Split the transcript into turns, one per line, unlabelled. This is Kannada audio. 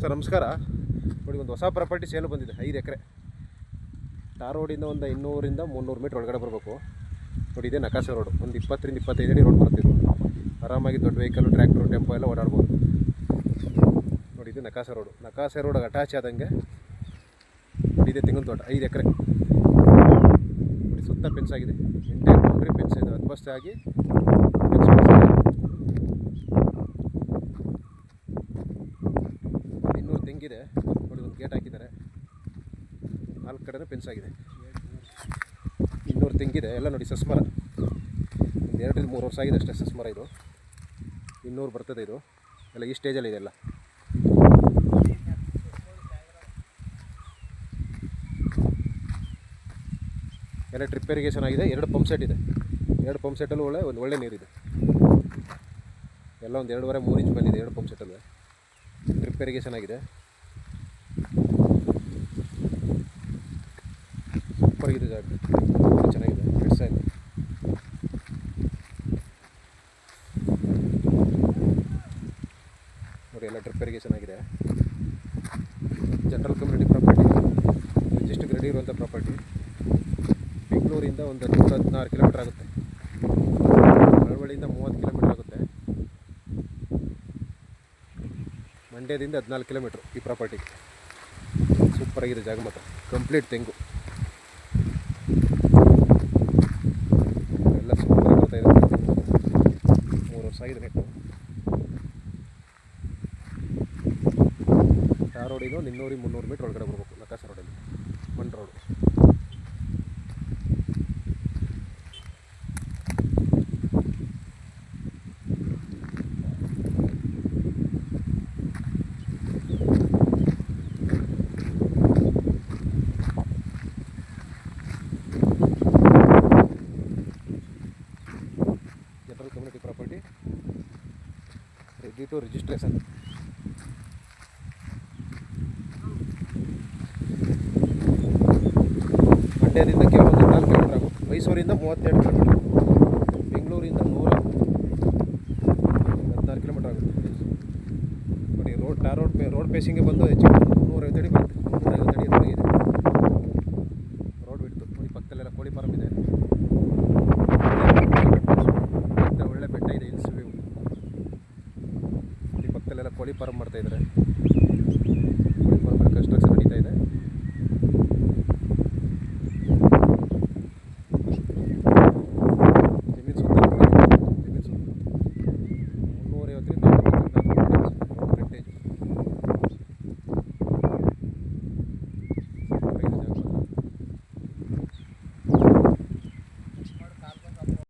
ಸರ್ ನಮಸ್ಕಾರ. ನೋಡಿ, ಒಂದು ಹೊಸ ಪ್ರಾಪರ್ಟಿ ಸೇಲ್ ಬಂದಿದೆ. 5 ಎಕರೆ ಟಾರ್ ರೋಡಿಂದ ಒಂದು 200ರಿಂದ 300 ಮೀಟ್ರ್ ಒಳಗಡೆ ಬರಬೇಕು. ನೋಡಿ, ಇದೆ ನಕಾಸೆ ರೋಡು. ಒಂದು 20ರಿಂದ 25 ಅಡಿ ರೋಡ್ ಬರ್ತಿದ್ದು. ಆರಾಮಾಗಿ ದೊಡ್ಡ ವೆಹಿಕಲ್, ಟ್ರ್ಯಾಕ್ಟರ್, ಟೆಂಪೋ ಎಲ್ಲ ಓಡಾಡ್ಬೋದು. ನೋಡಿ, ಇದು ನಕಾಸೆ ರೋಡು. ನಕಾಸೆ ರೋಡಿಗೆ ಅಟ್ಯಾಚ್ ಆದಂಗೆ ನೋಡಿ, ಇದೆ ತೆಂಗಿನ ತೋಟ. 5 ಎಕರೆ. ನೋಡಿ, ಸುತ್ತ ಫೆನ್ಸ್ ಆಗಿದೆ. ಎಂಟೈರ್ ಬೌಂಡ್ರಿ ಫೆನ್ಸ್ ಇದೆ. ಅದ್ಬಸ್ತಾಗಿ ಫೆನ್ಸ್ ತೆಂಗಿದೆ. ನೋಡಿ, ಒಂದು ಗೇಟ್ ಹಾಕಿದ್ದಾರೆ. 4 ಕಡೆನೂ ಫೆನ್ಸ್ ಆಗಿದೆ. 200 ತೆಂಗಿದೆ. ಎಲ್ಲ ನೋಡಿ, ಸಸ್ಮರ. ಒಂದು 2ರಿಂದ 3 ವರ್ಷ ಆಗಿದೆ ಅಷ್ಟೇ ಸಸ್ಮರ. ಇದು 200 ಬರ್ತದೆ. ಇದು ಎಲ್ಲ ಈ ಸ್ಟೇಜಲ್ಲಿ ಇದೆ. ಎಲ್ಲ ಡ್ರಿಪ್ ಇರಿಗೇಷನ್ ಆಗಿದೆ. 2 ಪಂಪ್ ಸೆಟ್ ಇದೆ. 2 ಪಂಪ್ ಸೆಟ್ಟಲ್ಲೂ ಒಳ್ಳೆ ನೀರಿದೆ. ಎಲ್ಲ ಒಂದು 2.5-3 ಇಂಚ್ ಬಂದಿದೆ 2 ಪಂಪ್ ಸೆಟ್ಟಲ್ಲೂ. ಡ್ರಿಪ್ ಇರಿಗೇಷನ್ ಆಗಿದೆ. ಸೂಪರ್ ಆಗಿದೆ ಜಾಗ. ಚೆನ್ನಾಗಿದೆ. ಫಿಟ್ಸ್ ಆಗಿದೆ. ನೋಡಿ, ಎಲ್ಲ ಡ್ರಿಪ್ ಇರಿಗೇಷನ್ ಆಗಿದೆ. General community property, registered ready ಇರುವಂಥ ಪ್ರಾಪರ್ಟಿ. ಬೆಂಗಳೂರಿಂದ ಒಂದು 116 ಕಿಲೋಮೀಟ್ರ್ ಆಗುತ್ತೆ. ಮಳವಳ್ಳಿಯಿಂದ 30 ಕಿಲೋಮೀಟ್ರ್ ಆಗುತ್ತೆ. ಮಂಡ್ಯದಿಂದ 14 ಕಿಲೋಮೀಟ್ರ್ ಈ ಪ್ರಾಪರ್ಟಿ. ಸೂಪರಾಗಿದೆ ಜಾಗ ಮಾತ್ರ. ಕಂಪ್ಲೀಟ್ ತೆಂಗು ಎಲ್ಲ ಸೂಪರಾಗಿ ಬರ್ತಾ ಇದೆ. 3 ವರ್ಷ ಆಗಿದೆ ನೆಟ್ಟು. ಟಾರ್ ರೋಡಿಂದ 200-300 ಮೀಟ್ರ್ ಒಳಗಡೆ ಬರಬೇಕು. ನಕಾಸೆ ರೋಡಲ್ಲಿ ಮಣ್ road. General community property, ready to registration. ಮಂಡ್ಯದಿಂದ ಕೇವಲ 14 ಕಿಲೋಮೀಟ್ರ್ ಆಗುತ್ತೆ. ಮೈಸೂರಿಂದ 32 ಕಿಲೋಮೀಟ್ರ್. ಬೆಂಗಳೂರಿಂದ 114 ಕಿಲೋಮೀಟ್ರ್ ಆಗುತ್ತೆ. ನೋಡಿ, ಟಾರ್ ರೋಡ್ ಪೇಸಿಂಗ್ಗೆ ಬಂದು ಹೆಚ್ಚು 350 ಅಡಿ ಬರುತ್ತೆ. 350 ಅಡಿ ಇದೆ ರೋಡ್ ಬಿಡ್ತು. ನೋಡಿ, ಪಕ್ಕದಲ್ಲೆಲ್ಲ ಕೋಳಿ ಫಾರಮ್ ಇದೆ. ಒಳ್ಳೆ ಬೆಟ್ಟ ಇದೆ. Hills view. ಇಲ್ಲಿ ಪಕ್ಕದಲ್ಲೆಲ್ಲ ಕೋಳಿ ಫಾರಮ್ ಮಾಡ್ತಾಯಿದ್ದಾರೆ.